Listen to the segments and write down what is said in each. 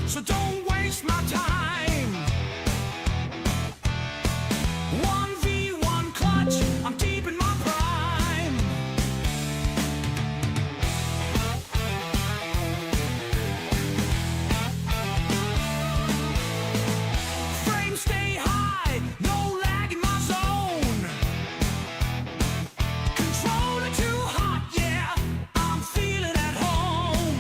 so don't waste my time. 1v1 clutch, I'm deep in my prime. Frames stay high, no lag in my zone. Controller too hot, yeah, I'm feeling at home.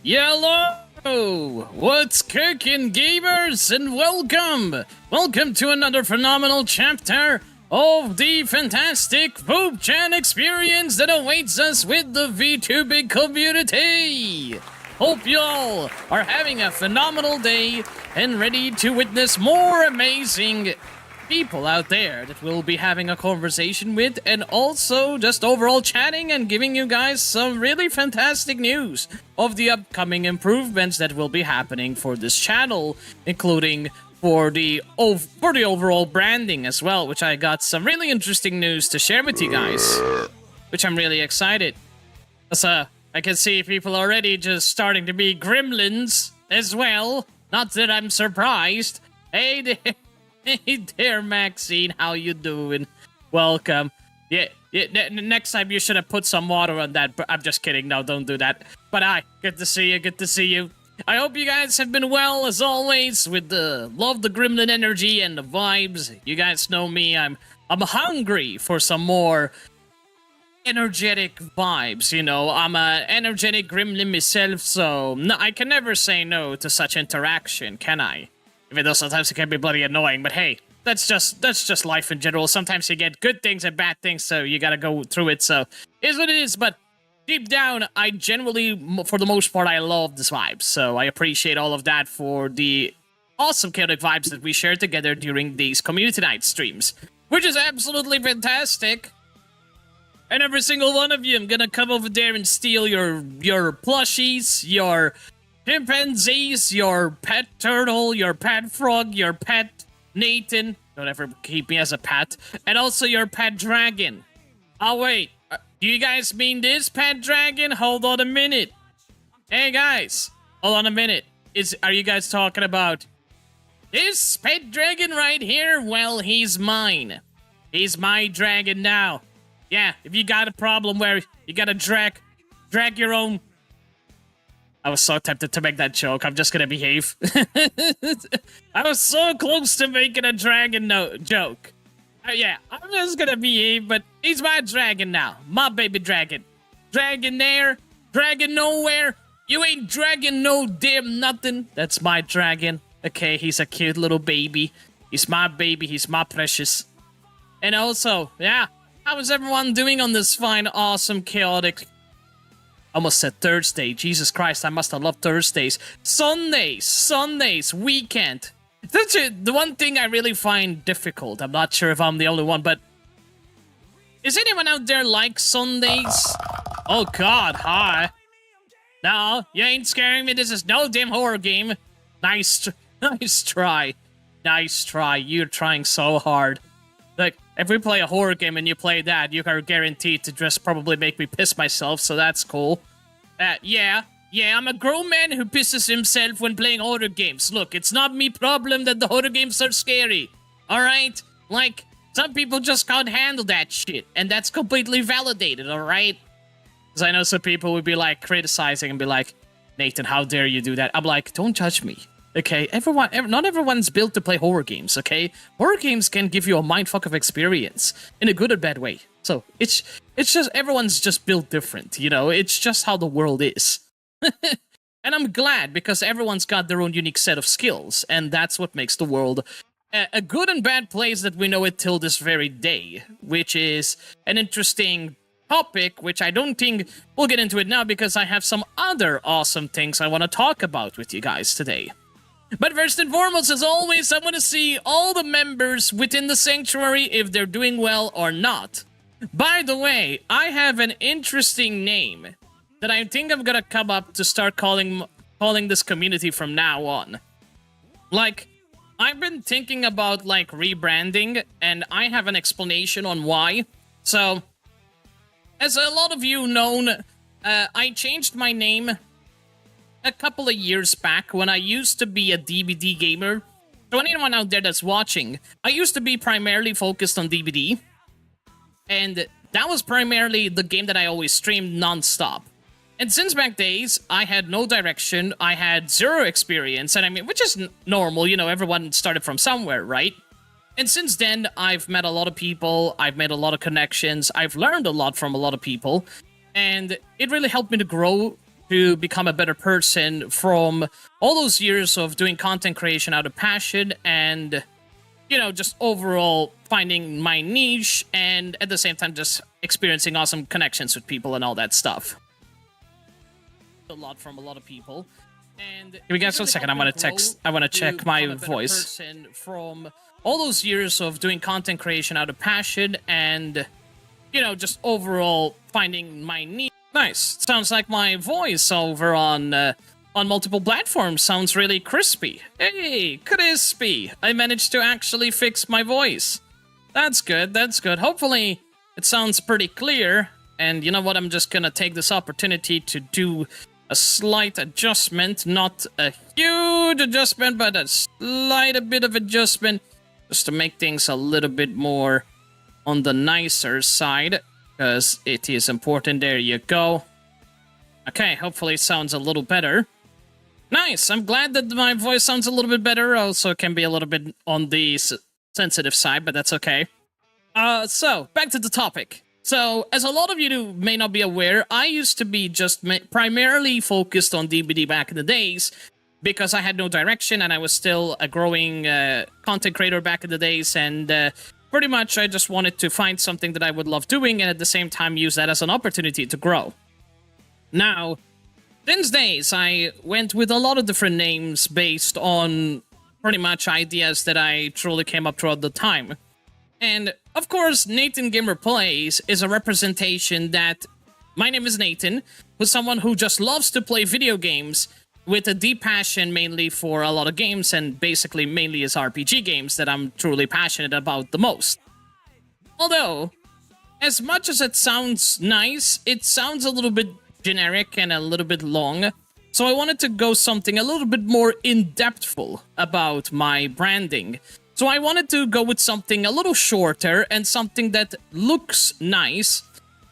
Hello! What's cooking, gamers? And welcome! Welcome to another phenomenal chapter of the fantastic VupeChat experience that awaits us with the VTuber community! Hope y'all are having a phenomenal day and ready to witness more amazing people out there that we'll be having a conversation with, and also just overall chatting and giving you guys some really fantastic news of the upcoming improvements that will be happening for this channel, including for the overall branding as well, which I got some really interesting news to share with you guys, which I'm really excited. So I can see people already just starting to be gremlins as well. Not that I'm surprised. Hey there. Hey there, Maxine, how you doing? Welcome. Yeah, next time you should have put some water on that, but I'm just kidding, no, don't do that. But good to see you, I hope you guys have been well, as always, with the love, the gremlin energy, and the vibes. You guys know me, I'm hungry for some more energetic vibes, you know. I'm an energetic gremlin myself, so no, I can never say no to such interaction, can I? Even though sometimes it can be bloody annoying, but hey, that's just life in general. Sometimes you get good things and bad things, so you gotta go through it, so it is what it is. But deep down, I generally, for the most part, I love this vibe, so I appreciate all of that for the awesome chaotic vibes that we share together during these community night streams, which is absolutely fantastic. And every single one of you, I'm gonna come over there and steal your plushies, your chimpanzees, your pet turtle, your pet frog, your pet Nathan. Don't ever keep me as a pet. And also your pet dragon. Oh, wait. Do you guys mean this pet dragon? Hold on a minute. Hey, guys. Hold on a minute. Are you guys talking about this pet dragon right here? Well, he's mine. He's my dragon now. Yeah, if you got a problem where you gotta drag your own... I was so tempted to make that joke. I'm just gonna behave. I was so close to making a dragon joke. Yeah, I'm just gonna behave, but he's my dragon now. My baby dragon. Dragon there, dragon nowhere. You ain't dragging no damn nothing. That's my dragon. Okay, he's a cute little baby. He's my baby, he's my precious. And also, yeah, how is everyone doing on this fine, awesome, chaotic... Almost said Thursday. Jesus Christ, I must have loved Thursdays. Sundays, weekend. That's the one thing I really find difficult. I'm not sure if I'm the only one, but... Is anyone out there like Sundays? Oh god, hi. No, you ain't scaring me. This is no damn horror game. Nice try. Nice try. You're trying so hard. Like, if we play a horror game and you play that, you are guaranteed to just probably make me piss myself, so that's cool. Yeah, I'm a grown man who pisses himself when playing horror games. Look, it's not me problem that the horror games are scary, alright? Like, some people just can't handle that shit, and that's completely validated, alright? Because I know some people would be, like, criticizing and be like, Nathan, how dare you do that? I'm like, don't judge me. Okay, not everyone's built to play horror games, okay? Horror games can give you a mindfuck of experience, in a good or bad way. So, it's just, everyone's just built different, you know? It's just how the world is. And I'm glad, because everyone's got their own unique set of skills, and that's what makes the world a good and bad place that we know it till this very day, which is an interesting topic, which I don't think we'll get into it now, because I have some other awesome things I want to talk about with you guys today. But first and foremost, as always, I want to see all the members within the sanctuary if they're doing well or not. By the way, I have an interesting name that I think I'm gonna come up to start calling this community from now on. Like, I've been thinking about, like, rebranding, and I have an explanation on why. So, as a lot of you know, I changed my name a couple of years back when I used to be a DBD gamer. So anyone out there that's watching, I used to be primarily focused on DBD. And that was primarily the game that I always streamed non-stop. And since back days, I had no direction, I had zero experience, and I mean, which is normal, you know, everyone started from somewhere, right? And since then, I've met a lot of people, I've made a lot of connections, I've learned a lot from a lot of people, and it really helped me to grow to become a better person from all those years of doing content creation out of passion and, you know, just overall finding my niche and at the same time just experiencing awesome connections with people and all that stuff. A lot from a lot of people. And give me guys 1 second, I want to check my voice. From all those years of doing content creation out of passion and, you know, just overall finding my niche. Nice. Sounds like my voice over on multiple platforms sounds really crispy. Hey, crispy. I managed to actually fix my voice. That's good, that's good. Hopefully it sounds pretty clear. And you know what, I'm just gonna take this opportunity to do a slight adjustment. Not a huge adjustment, but a slight bit of adjustment. Just to make things a little bit more on the nicer side. Because it is important. There you go. Okay, hopefully it sounds a little better. Nice, I'm glad that my voice sounds a little bit better. Also, it can be a little bit on the sensitive side, but that's okay. So, back to the topic. So, as a lot of you may not be aware, I used to be just primarily focused on DBD back in the days because I had no direction and I was still a growing content creator back in the days, and pretty much I just wanted to find something that I would love doing and at the same time use that as an opportunity to grow. Now, these days, I went with a lot of different names based on pretty much ideas that I truly came up throughout the time. And, of course, Nathan Gamer Plays is a representation that my name is Nathan, who's someone who just loves to play video games with a deep passion mainly for a lot of games, and basically mainly is RPG games that I'm truly passionate about the most. Although, as much as it sounds nice, it sounds a little bit generic and a little bit long, so I wanted to go something a little bit more in-depthful about my branding. So I wanted to go with something a little shorter and something that looks nice.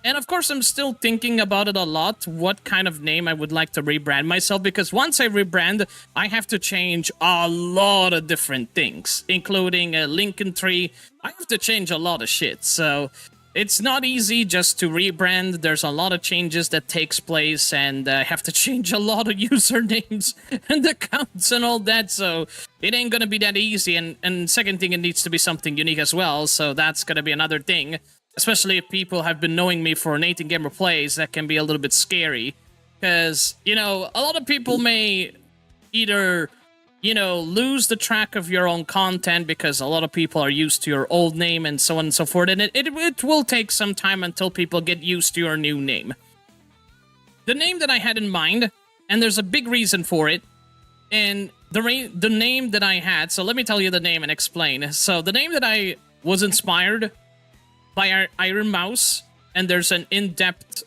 And of course, I'm still thinking about it a lot, what kind of name I would like to rebrand myself, because once I rebrand, I have to change a lot of different things, including a Lincoln tree. I have to change a lot of shit, so it's not easy just to rebrand. There's a lot of changes that takes place, and I have to change a lot of usernames and accounts and all that, so it ain't gonna be that easy. And second thing, it needs to be something unique as well, so that's gonna be another thing. Especially if people have been knowing me for Nathan Gamer Plays, that can be a little bit scary. Because, you know, a lot of people may either, you know, lose the track of your own content because a lot of people are used to your old name and so on and so forth. And it will take some time until people get used to your new name. The name that I had in mind, and there's a big reason for it, and the name that I had, so let me tell you the name and explain. So the name that I was inspired by Iron Mouse, and there's an in-depth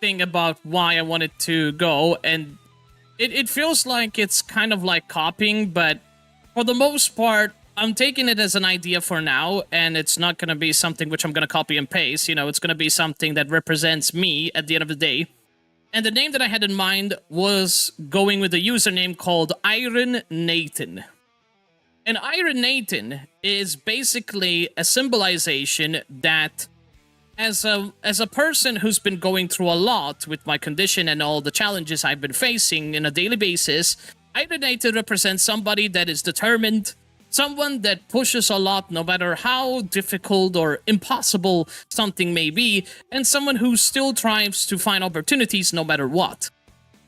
thing about why I wanted to go, and it feels like it's kind of like copying, but for the most part, I'm taking it as an idea for now, and it's not going to be something which I'm going to copy and paste. You know, it's going to be something that represents me at the end of the day. And the name that I had in mind was going with a username called Iron Nathan. And Iron Nathan is basically a symbolization that as a person who's been going through a lot with my condition and all the challenges I've been facing on a daily basis, Iron Nathan represents somebody that is determined, someone that pushes a lot no matter how difficult or impossible something may be, and someone who still tries to find opportunities no matter what.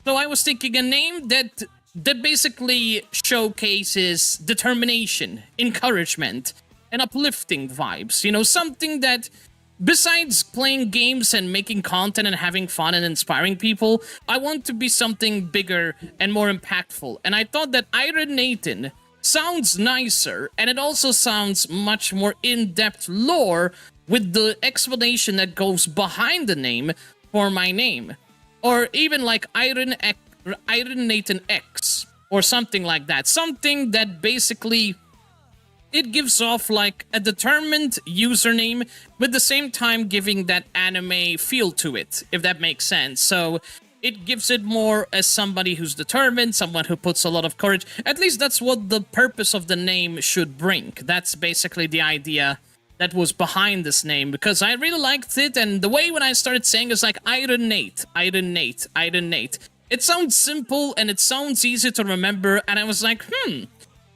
So I was thinking a name that basically showcases determination, encouragement, and uplifting vibes. You know, something that, besides playing games and making content and having fun and inspiring people, I want to be something bigger and more impactful. And I thought that Iron Nathan sounds nicer, and it also sounds much more in-depth lore with the explanation that goes behind the name for my name. Or even like Iron Nathan X, or something like that. Something that basically, it gives off like a determined username, but at the same time giving that anime feel to it, if that makes sense. So it gives it more as somebody who's determined, someone who puts a lot of courage. At least that's what the purpose of the name should bring. That's basically the idea that was behind this name, because I really liked it, and the way when I started saying is like Iron Nate, Iron Nate, Iron Nate. it sounds simple and it sounds easy to remember, and I was like,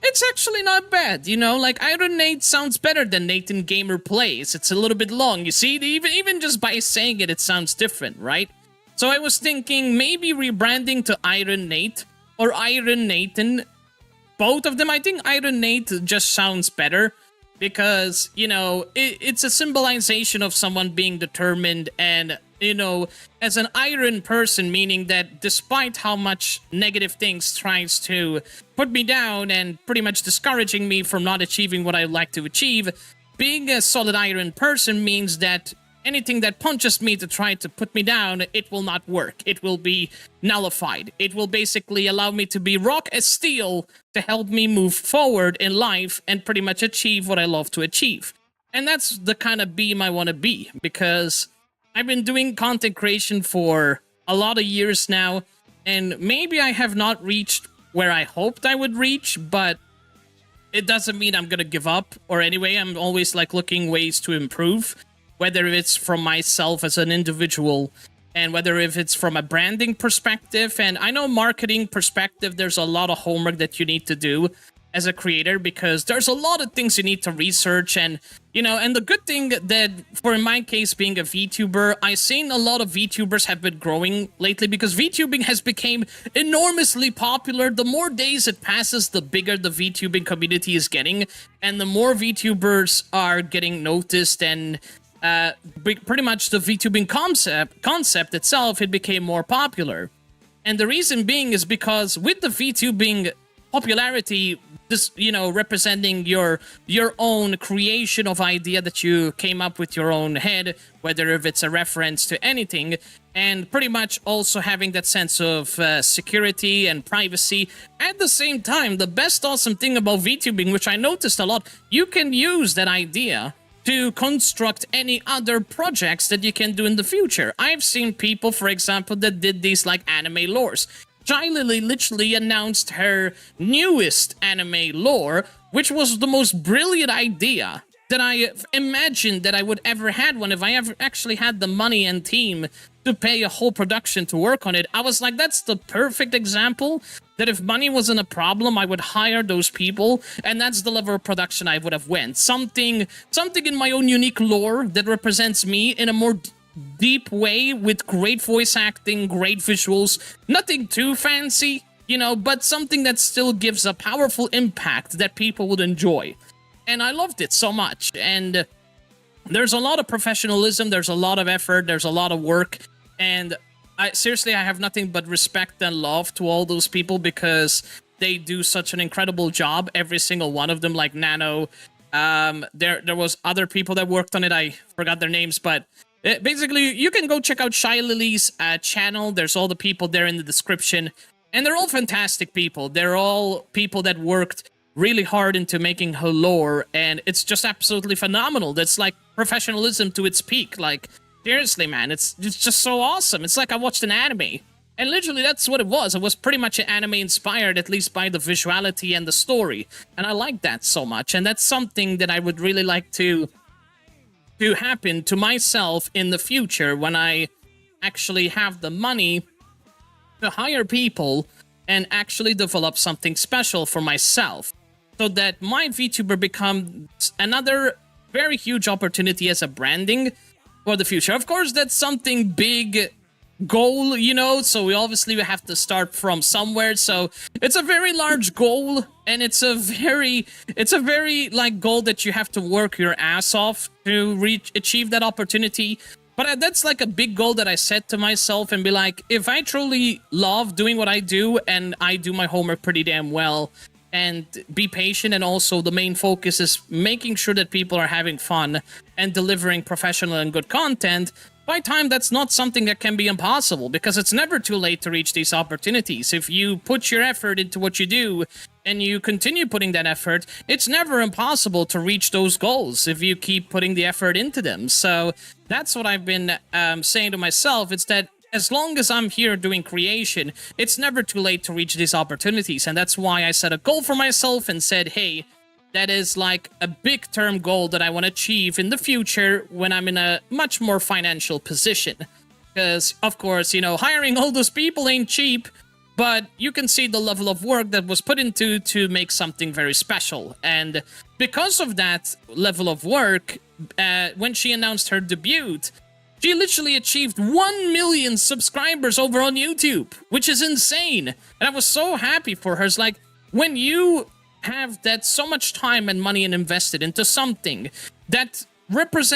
it's actually not bad, you know? Like, Iron Nate sounds better than Nathan Gamer Plays. It's a little bit long, you see? Even just by saying it, it sounds different, right? So I was thinking maybe rebranding to Iron Nate or Iron Nathan. Both of them, I think Iron Nate just sounds better because, you know, it's a symbolization of someone being determined and, you know, as an iron person, meaning that despite how much negative things tries to put me down and pretty much discouraging me from not achieving what I like to achieve, being a solid iron person means that anything that punches me to try to put me down, it will not work. It will be nullified. It will basically allow me to be rock as steel to help me move forward in life and pretty much achieve what I love to achieve. And that's the kind of beam I want to be, because I've been doing content creation for a lot of years now, and maybe I have not reached where I hoped I would reach, but it doesn't mean I'm gonna give up, or anyway, I'm always like looking ways to improve. Whether it's from myself as an individual and whether if it's from a branding perspective. And I know marketing perspective, there's a lot of homework that you need to do as a creator because there's a lot of things you need to research. And, you know, and the good thing that for in my case being a VTuber, I've seen a lot of VTubers have been growing lately because VTubing has become enormously popular. The more days it passes, the bigger the VTubing community is getting. And the more VTubers are getting noticed and pretty much the VTubing concept itself, it became more popular. And the reason being is because with the VTubing popularity, this, you know, representing your own creation of idea that you came up with your own head, whether if it's a reference to anything, and pretty much also having that sense of security and privacy. At the same time, the best awesome thing about VTubing, which I noticed a lot, you can use that idea to construct any other projects that you can do in the future. I've seen people, for example, that did these like anime lores. Shy Lily literally announced her newest anime lore, which was the most brilliant idea that I imagined that I would ever had one. If I ever actually had the money and team to pay a whole production to work on it, I was like, that's the perfect example that if money wasn't a problem, I would hire those people, and that's the level of production I would have went. Something in my own unique lore that represents me in a more deep way with great voice acting, great visuals, nothing too fancy, you know, but something that still gives a powerful impact that people would enjoy. And I loved it so much, and there's a lot of professionalism, there's a lot of effort, there's a lot of work, and seriously, I have nothing but respect and love to all those people because they do such an incredible job, every single one of them, like Nano. There was other people that worked on it, I forgot their names, but basically, you can go check out Shy Lily's channel, there's all the people there in the description, and they're all fantastic people. They're all people that worked really hard into making her lore, and it's just absolutely phenomenal. That's like professionalism to its peak. Like, seriously, man, it's just so awesome. It's like I watched an anime. And literally, that's what it was. It was pretty much an anime inspired, at least by the visuality and the story. And I like that so much. And that's something that I would really like to happen to myself in the future when I actually have the money to hire people and actually develop something special for myself. So that my VTuber becomes another very huge opportunity as a branding for the future. Of course, that's something big goal, you know, so we have to start from somewhere. So it's a very large goal, and it's a very like goal that you have to work your ass off to achieve that opportunity. But that's like a big goal that I set to myself and be like, if I truly love doing what I do and I do my homework pretty damn well and be patient, and also the main focus is making sure that people are having fun and delivering professional and good content, by time that's not something that can be impossible, because it's never too late to reach these opportunities. If you put your effort into what you do and you continue putting that effort, it's never impossible to reach those goals if you keep putting the effort into them. So that's what I've been saying to myself. It's that as long as I'm here doing creation, it's never too late to reach these opportunities. And that's why I set a goal for myself and said, hey, that is like a big term goal that I want to achieve in the future when I'm in a much more financial position. Because, of course, you know, hiring all those people ain't cheap, but you can see the level of work that was put into to make something very special. And because of that level of work, when she announced her debut, she literally achieved 1 million subscribers over on YouTube, which is insane. And I was so happy for her. It's like, when you have that so much time and money and invested into something that represents